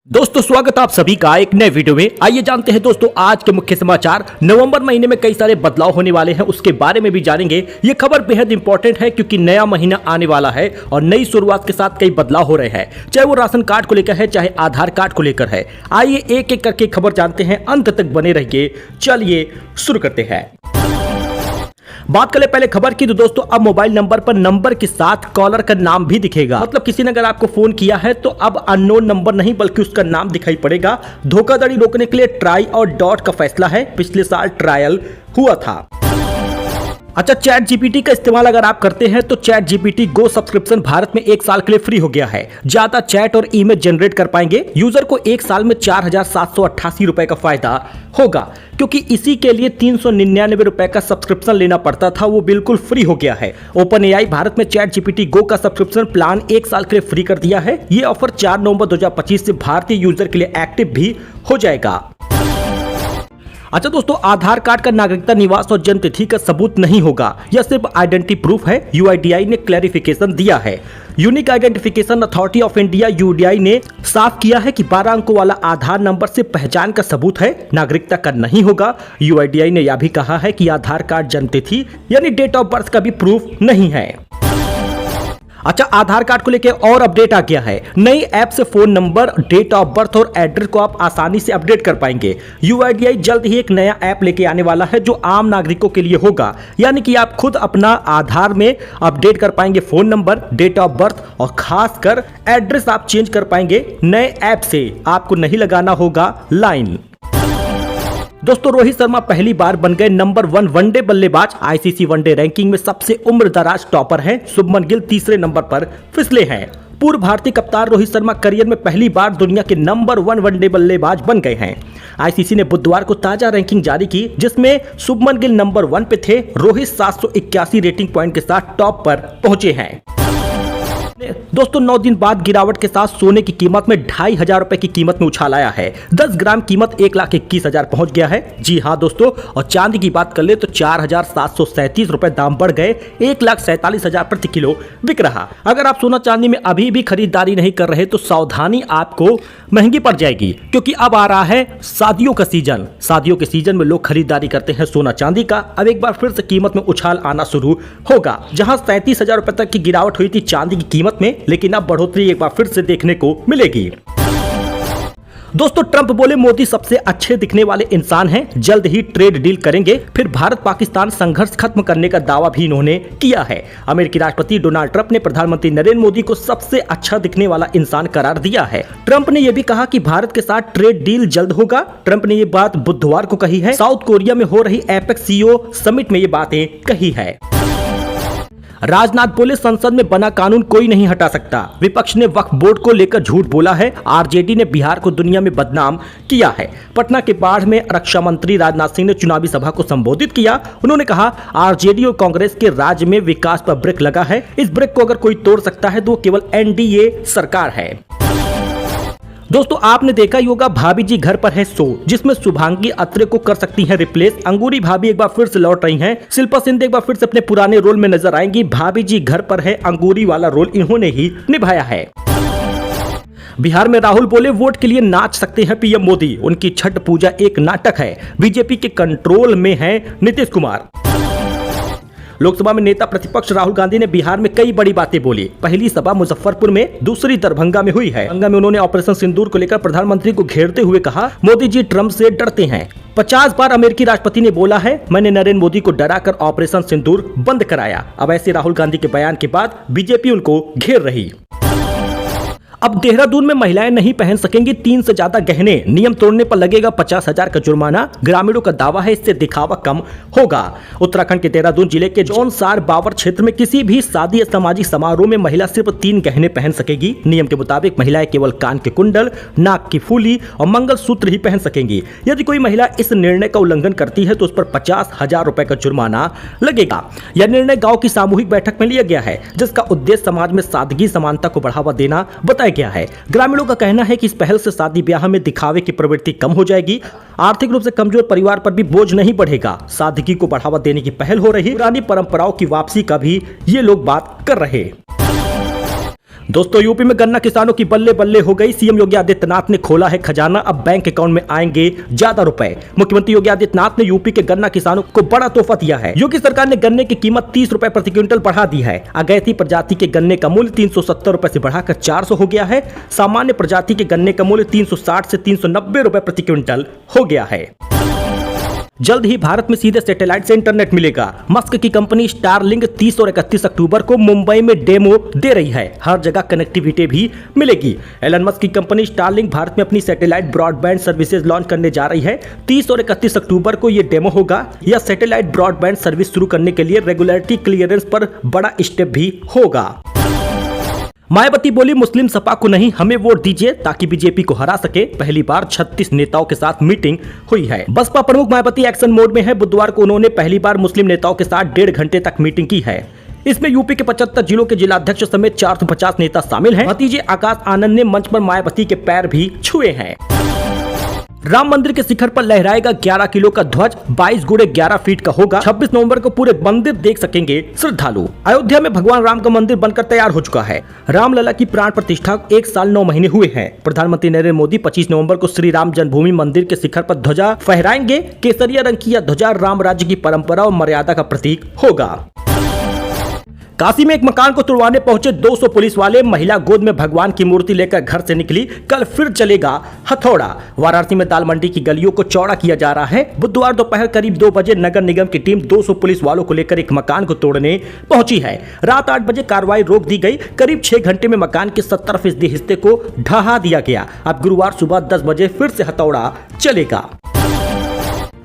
दोस्तों स्वागत है आप सभी का एक नए वीडियो में। आइए जानते हैं दोस्तों आज के मुख्य समाचार। नवंबर महीने में कई सारे बदलाव होने वाले हैं, उसके बारे में भी जानेंगे। ये खबर बेहद इंपॉर्टेंट है क्योंकि नया महीना आने वाला है और नई शुरुआत के साथ कई बदलाव हो रहे हैं, चाहे वो राशन कार्ड को लेकर है चाहे आधार कार्ड को लेकर है। आइए एक एक करके खबर जानते हैं, अंत तक बने रहिए। चलिए शुरू करते हैं। बात करें पहले खबर की तो दोस्तों अब मोबाइल नंबर पर नंबर के साथ कॉलर का नाम भी दिखेगा। मतलब किसी ने अगर आपको फोन किया है तो अब अननोन नंबर नहीं बल्कि उसका नाम दिखाई पड़ेगा। धोखाधड़ी रोकने के लिए ट्राई और डॉट का फैसला है। पिछले साल ट्रायल हुआ था। अच्छा, चैट जीपीटी का इस्तेमाल अगर आप करते हैं तो चैट जीपीटी गो सब्सक्रिप्शन भारत में 1 साल के लिए फ्री हो गया है। ज्यादा चैट और इमेज जनरेट कर पाएंगे। यूजर को 1 साल में 4,788 रुपए का फायदा होगा, क्योंकि इसी के लिए 399 रुपए का सब्सक्रिप्शन लेना पड़ता था, वो बिल्कुल फ्री हो गया है। ओपन एआई भारत में चैट जीपीटी गो का सब्सक्रिप्शन प्लान 1 साल के लिए फ्री कर दिया है। ये ऑफर 4 नवंबर 2025 से भारतीय यूजर के लिए एक्टिव भी हो जाएगा। अच्छा दोस्तों, आधार कार्ड का नागरिकता, निवास और जन्म तिथि का सबूत नहीं होगा, यह सिर्फ आइडेंटिटी प्रूफ है। यूआईडीआई ने क्लैरिफिकेशन दिया है। Unique identification authority of India UDI ने साफ किया है कि 12 अंकों वाला आधार नंबर से पहचान का सबूत है, नागरिकता का नहीं होगा। यूआईडीआई ने यह भी कहा है कि आधार कार्ड जन्म तिथि यानी डेट ऑफ बर्थ का भी प्रूफ नहीं है। अच्छा, आधार कार्ड को लेकर और अपडेट आ गया है। नई ऐप से phone number, date of birth और एड्रेस को आप आसानी से अपडेट कर पाएंगे। यूआईडीआई जल्द ही एक नया ऐप लेके आने वाला है जो आम नागरिकों के लिए होगा, यानी कि आप खुद अपना आधार में अपडेट कर पाएंगे phone number, date of birth और खासकर एड्रेस आप चेंज कर पाएंगे नए ऐप से। आपको नहीं लगाना होगा लाइन। दोस्तों, रोहित शर्मा पहली बार बन गए नंबर 1 वनडे बल्लेबाज। आईसीसी वनडे रैंकिंग में सबसे उम्रदराज टॉपर हैं। शुभमन गिल तीसरे नंबर पर फिसले हैं। पूर्व भारतीय कप्तान रोहित शर्मा करियर में पहली बार दुनिया के नंबर 1 वनडे बल्लेबाज बन गए हैं। आईसीसी ने बुधवार को ताजा रैंकिंग जारी की, जिसमें शुभमन गिल नंबर 1 पे थे। रोहित 781 रेटिंग पॉइंट के साथ टॉप पर पहुंचे हैं। दोस्तों, 9 दिन बाद गिरावट के साथ सोने की कीमत में 2,500 रुपए की कीमत में उछाल आया है। 10 ग्राम कीमत 1,21,000 पहुंच गया है। जी हां दोस्तों, और चांदी की बात कर ले तो 4,737 रुपए दाम बढ़ गए। 1,47,000 प्रति किलो बिक रहा। अगर आप सोना चांदी में अभी भी खरीदारी नहीं कर रहे तो सावधानी, आपको महंगी पड़ जाएगी, क्योंकि अब आ रहा है शादियों का सीजन। शादियों के सीजन में लोग खरीदारी करते हैं सोना चांदी का। अब एक बार फिर से कीमत में उछाल आना शुरू होगा। जहां 37,000 रुपए तक की गिरावट हुई थी चांदी की कीमत में, लेकिन अब बढ़ोतरी एक बार फिर से देखने को मिलेगी। दोस्तों, ट्रंप बोले मोदी सबसे अच्छे दिखने वाले इंसान हैं, जल्द ही ट्रेड डील करेंगे। फिर भारत पाकिस्तान संघर्ष खत्म करने का दावा भी इन्होंने किया है। अमेरिकी राष्ट्रपति डोनाल्ड ट्रंप ने प्रधानमंत्री नरेंद्र मोदी को सबसे अच्छा दिखने वाला इंसान करार दिया है। ट्रंप ने यह भी कहा कि भारत के साथ ट्रेड डील जल्द होगा। ट्रंप ने यह बात बुधवार को कही है। साउथ कोरिया में हो रही एपेक्स सीईओ समिट में ये बातें कही है। राजनाथ बोले संसद में बना कानून कोई नहीं हटा सकता। विपक्ष ने वक्फ बोर्ड को लेकर झूठ बोला है। आरजेडी ने बिहार को दुनिया में बदनाम किया है। पटना के बाढ़ में रक्षा मंत्री राजनाथ सिंह ने चुनावी सभा को संबोधित किया। उन्होंने कहा, आरजेडी और कांग्रेस के राज्य में विकास पर ब्रेक लगा है। इस ब्रेक को अगर कोई तोड़ सकता है तो वो केवल एनडीए सरकार है। दोस्तों, आपने देखा ही होगा भाभी जी घर पर है शो, जिसमें शुभांगी अत्रे को कर सकती हैं रिप्लेस। अंगूरी भाभी एक बार फिर से लौट रही हैं। शिल्पा शिंदे एक बार फिर से अपने पुराने रोल में नजर आएंगी। भाभी जी घर पर है अंगूरी वाला रोल इन्होंने ही निभाया है। बिहार में राहुल बोले वोट के लिए नाच सकते हैं पीएम मोदी। उनकी छठ पूजा एक नाटक है। बीजेपी के कंट्रोल में है नीतीश कुमार। लोकसभा में नेता प्रतिपक्ष राहुल गांधी ने बिहार में कई बड़ी बातें बोली। पहली सभा मुजफ्फरपुर में, दूसरी दरभंगा में हुई है। दरभंगा में उन्होंने ऑपरेशन सिंदूर को लेकर प्रधानमंत्री को घेरते हुए कहा, मोदी जी ट्रंप से डरते हैं। 50 बार अमेरिकी राष्ट्रपति ने बोला है, मैंने नरेंद्र मोदी को डराकर ऑपरेशन सिंदूर बंद कराया। अब ऐसे राहुल गांधी के बयान के बाद बीजेपी उनको घेर रही। अब देहरादून में महिलाएं नहीं पहन सकेंगी 3 से ज्यादा गहने। नियम तोड़ने पर लगेगा 50,000 का जुर्माना। ग्रामीणों का दावा है इससे दिखावा कम होगा। उत्तराखंड के देहरादून जिले के जौनसार बावर क्षेत्र में किसी भी शादी या सामाजिक समारोह में महिला सिर्फ 3 गहने पहन सकेगी। नियम के मुताबिक महिलाएं केवल कान के कुंडल, नाक की फूली और मंगलसूत्र ही पहन सकेंगी। यदि कोई महिला इस निर्णय का उल्लंघन करती है तो उस पर 50,000 रुपए का जुर्माना लगेगा। यह निर्णय गाँव की सामूहिक बैठक में लिया गया है, जिसका उद्देश्य समाज में सादगी समानता को बढ़ावा देना बताया गया है। ग्रामीणों का कहना है कि इस पहल से शादी ब्याह में दिखावे की प्रवृत्ति कम हो जाएगी। आर्थिक रूप से कमजोर परिवार पर भी बोझ नहीं बढ़ेगा। सादगी को बढ़ावा देने की पहल हो रही। पुरानी परंपराओं की वापसी का भी ये लोग बात कर रहे। दोस्तों यूपी में गन्ना किसानों की बल्ले बल्ले हो गई। सीएम योगी आदित्यनाथ ने खोला है खजाना, अब बैंक अकाउंट में आएंगे ज्यादा रुपए। मुख्यमंत्री योगी आदित्यनाथ ने यूपी के गन्ना किसानों को बड़ा तोहफा दिया है। योगी सरकार ने गन्ने की कीमत 30 रुपए प्रति क्विंटल बढ़ा दी है। अगैती प्रजाति के गन्ने का मूल्य 370 रुपए से बढ़ाकर 400 हो गया है। सामान्य प्रजाति के गन्ने का मूल्य 360 से 390 रुपए प्रति क्विंटल हो गया है। जल्द ही भारत में सीधे सैटेलाइट से इंटरनेट मिलेगा। मस्क की कंपनी स्टारलिंक 30 और 31 अक्टूबर को मुंबई में डेमो दे रही है। हर जगह कनेक्टिविटी भी मिलेगी। एलन मस्क की कंपनी स्टारलिंक भारत में अपनी सैटेलाइट ब्रॉडबैंड सर्विसेज लॉन्च करने जा रही है। 30 और 31 अक्टूबर को यह डेमो होगा। यह सैटेलाइट ब्रॉडबैंड सर्विस शुरू करने के लिए रेगुलेटरी क्लियरेंस पर बड़ा स्टेप भी होगा। मायावती बोली, मुस्लिम सपा को नहीं हमें वोट दीजिए ताकि बीजेपी को हरा सके। पहली बार 36 नेताओं के साथ मीटिंग हुई है। बसपा प्रमुख मायावती एक्शन मोड में है। बुधवार को उन्होंने पहली बार मुस्लिम नेताओं के साथ 1.5 घंटे तक मीटिंग की है। इसमें यूपी के 75 जिलों के जिलाध्यक्ष समेत 450 नेता शामिल हैं। भतीजे आकाश आनंद ने मंच पर मायावती के पैर भी छुए हैं। राम मंदिर के शिखर पर लहराएगा 11 किलो का ध्वज, 22 गुणे 11 फीट का होगा। 26 नवंबर को पूरे मंदिर देख सकेंगे श्रद्धालु। अयोध्या में भगवान राम का मंदिर बनकर तैयार हो चुका है। रामलला की प्राण प्रतिष्ठा 1 साल 9 महीने हुए हैं। प्रधानमंत्री नरेंद्र मोदी 25 नवंबर को श्री राम जन्मभूमि मंदिर के शिखर पर ध्वजा फहराएंगे। केसरिया रंग की यह ध्वजा राम राज्य की परंपरा और मर्यादा का प्रतीक होगा। काशी में एक मकान को तुड़वाने पहुंचे 200 पुलिस वाले। महिला गोद में भगवान की मूर्ति लेकर घर से निकली। कल फिर चलेगा हथौड़ा। वाराणसी में दाल मंडी की गलियों को चौड़ा किया जा रहा है। बुधवार दोपहर करीब 2 बजे नगर निगम की टीम 200 पुलिस वालों को लेकर एक मकान को तोड़ने पहुंची है। रात 8 बजे कार्रवाई रोक दी गई। करीब 6 घंटे में मकान के 70% हिस्से को ढहा दिया गया। अब गुरुवार सुबह 10 बजे फिर से हथौड़ा चलेगा।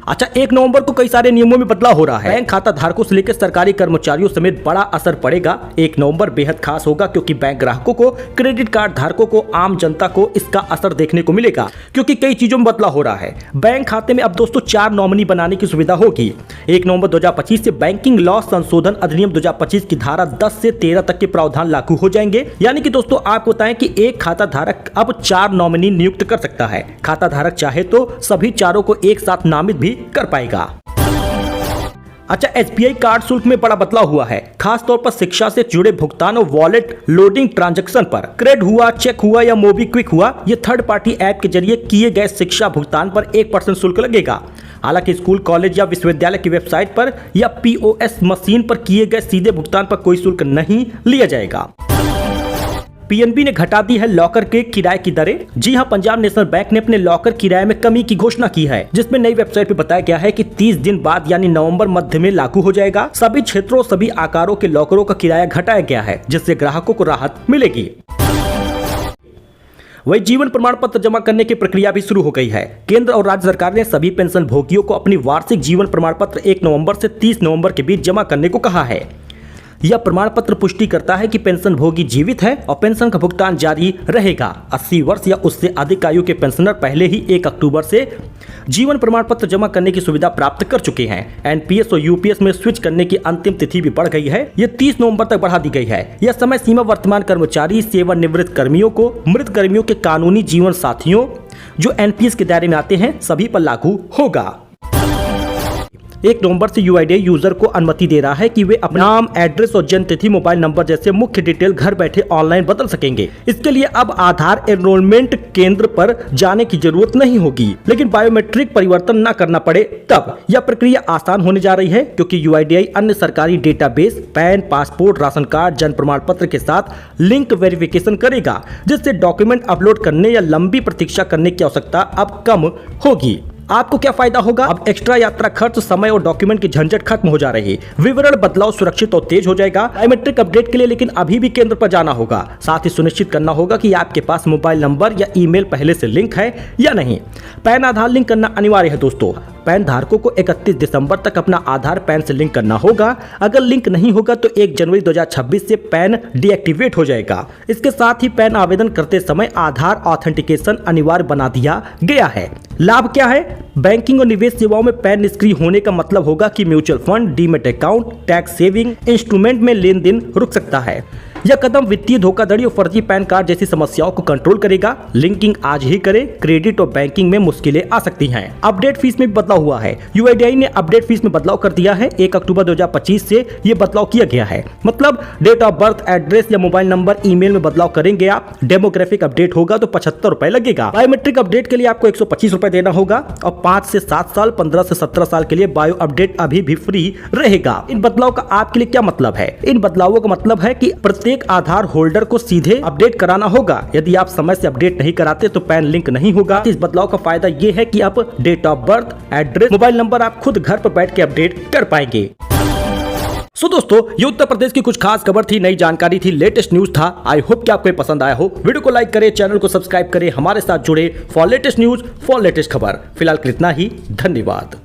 अच्छा, 1 नवंबर को कई सारे नियमों में बदलाव हो रहा है। बैंक खाता धारकों से लेकर सरकारी कर्मचारियों समेत बड़ा असर पड़ेगा। 1 नवंबर बेहद खास होगा क्योंकि बैंक ग्राहकों को, क्रेडिट कार्ड धारकों को, आम जनता को इसका असर देखने को मिलेगा क्योंकि कई चीजों में बदलाव हो रहा है। बैंक खाते में अब दोस्तों 4 नॉमिनी बनाने की सुविधा होगी। 1 नवंबर 2025 से बैंकिंग लॉ संशोधन अधिनियम 2025 की धारा 10 से 13 तक के प्रावधान लागू हो जाएंगे। यानी कि दोस्तों आपको बताएं कि एक खाता धारक अब 4 नॉमिनी नियुक्त कर सकता है। खाता धारक चाहे तो सभी चारों को एक साथ नामित भी कर पाएगा। अच्छा, एसबीआई कार्ड शुल्क में बड़ा बदलाव हुआ है। खास तौर पर शिक्षा से जुड़े भुगतान और वॉलेट लोडिंग ट्रांजैक्शन पर। क्रेड हुआ, चेक हुआ या मोबीक्विक हुआ, ये थर्ड पार्टी ऐप के जरिए किए गए शिक्षा भुगतान पर 1% शुल्क लगेगा। हालांकि स्कूल, कॉलेज या विश्वविद्यालय की वेबसाइट पर या पीओएस मशीन पर किए गए सीधे भुगतान पर कोई शुल्क नहीं लिया जाएगा। पीएनबी ने घटा दी है लॉकर के किराए की दरें। जी हां, पंजाब नेशनल बैंक ने अपने लॉकर किराए में कमी की घोषणा की है, जिसमें नई वेबसाइट पे बताया गया है कि 30 दिन बाद यानी नवंबर मध्य में लागू हो जाएगा। सभी क्षेत्रों, सभी आकारों के लॉकरों का किराया घटाया गया है, जिससे ग्राहकों को राहत मिलेगी। वही जीवन प्रमाण पत्र जमा करने की प्रक्रिया भी शुरू हो गई है। केंद्र और राज्य सरकार ने सभी पेंशन भोगियों को अपनी वार्षिक जीवन प्रमाण पत्र 1 नवंबर से 30 नवंबर के बीच जमा करने को कहा है। यह प्रमाण पत्र पुष्टि करता है कि पेंशन भोगी जीवित है और पेंशन का भुगतान जारी रहेगा। 80 वर्ष या उससे अधिक आयु के पेंशनर पहले ही 1 अक्टूबर से जीवन प्रमाण पत्र जमा करने की सुविधा प्राप्त कर चुके हैं। एनपीएस और यूपीएस में स्विच करने की अंतिम तिथि भी बढ़ गई है। ये 30 नवंबर तक बढ़ा दी गई है। यह समय सीमा वर्तमान कर्मचारी, सेवानिवृत्त कर्मियों को, मृत कर्मियों के कानूनी जीवन साथियों जो एनपीएस के दायरे में आते हैं सभी पर लागू होगा। 1 नवंबर से यूआईडीआई यूजर को अनुमति दे रहा है कि वे अपना नाम, एड्रेस और जन्म तिथि, मोबाइल नंबर जैसे मुख्य डिटेल घर बैठे ऑनलाइन बदल सकेंगे। इसके लिए अब आधार एनरोलमेंट केंद्र पर जाने की जरूरत नहीं होगी, लेकिन बायोमेट्रिक परिवर्तन न करना पड़े तब। यह प्रक्रिया आसान होने जा रही है क्योंकि यूआईडीआई अन्य सरकारी database, pan, passport, ration card, जन्म प्रमाण पत्र के साथ लिंक वेरिफिकेशन करेगा, जिससे डॉक्यूमेंट अपलोड करने या लंबी प्रतीक्षा करने की आवश्यकता अब कम होगी। आपको क्या फायदा होगा? अब एक्स्ट्रा यात्रा खर्च, समय और डॉक्यूमेंट की झंझट खत्म हो जा रही है। विवरण बदलाव सुरक्षित और तेज हो जाएगा। बायोमेट्रिक अपडेट के लिए लेकिन अभी भी केंद्र पर जाना होगा। साथ ही सुनिश्चित करना होगा कि आपके पास मोबाइल नंबर या ईमेल पहले से लिंक है या नहीं। पैन आधार लिंक करना अनिवार्य है दोस्तों। पैन धारकों को 31 दिसंबर तक अपना आधार पैन से लिंक करना होगा। अगर लिंक नहीं होगा तो 1 जनवरी 2026 से पैन डीएक्टिवेट हो जाएगा। इसके साथ ही पैन आवेदन करते समय आधार ऑथेंटिकेशन अनिवार्य बना दिया गया है। लाभ क्या है? बैंकिंग और निवेश सेवाओं में पैन निष्क्रिय होने का मतलब होगा कि mutual fund, demat account, tax saving instrument में लेन देन रुक सकता है। यह कदम वित्तीय धोखाधड़ी और फर्जी पैन कार्ड जैसी समस्याओं को कंट्रोल करेगा। लिंकिंग आज ही करें, क्रेडिट और बैंकिंग में मुश्किलें आ सकती हैं। अपडेट फीस में भी बदलाव हुआ है। यूआईडीआई ने अपडेट फीस में बदलाव कर दिया है। 1 अक्टूबर 2025 से ये बदलाव किया गया है। मतलब डेट ऑफ बर्थ, एड्रेस या मोबाइल नंबर, ईमेल में बदलाव करेंगे आप, डेमोग्राफिक अपडेट होगा तो 75 रुपए लगेगा। बायोमेट्रिक अपडेट के लिए आपको 125 रुपए देना होगा और 5 से 7 साल, 15 से 17 साल के लिए बायो अपडेट अभी भी फ्री रहेगा। इन बदलाव का आपके लिए क्या मतलब है? इन बदलावों का मतलब है कि प्रत्येक आधार होल्डर को सीधे अपडेट कराना होगा। यदि आप समय से अपडेट नहीं कराते तो पैन लिंक नहीं होगा। इस बदलाव का फायदा ये है कि आप date of birth, address, mobile number आप खुद घर पर बैठ के अपडेट कर पाएंगे। दोस्तों, ये उत्तर प्रदेश की कुछ खास खबर थी, नई जानकारी थी, लेटेस्ट न्यूज था। आई होप कि आपको ये पसंद आया हो। वीडियो को लाइक करें, चैनल को सब्सक्राइब करें, हमारे साथ जुड़े for latest news, for latest खबर। फिलहाल इतना ही, धन्यवाद।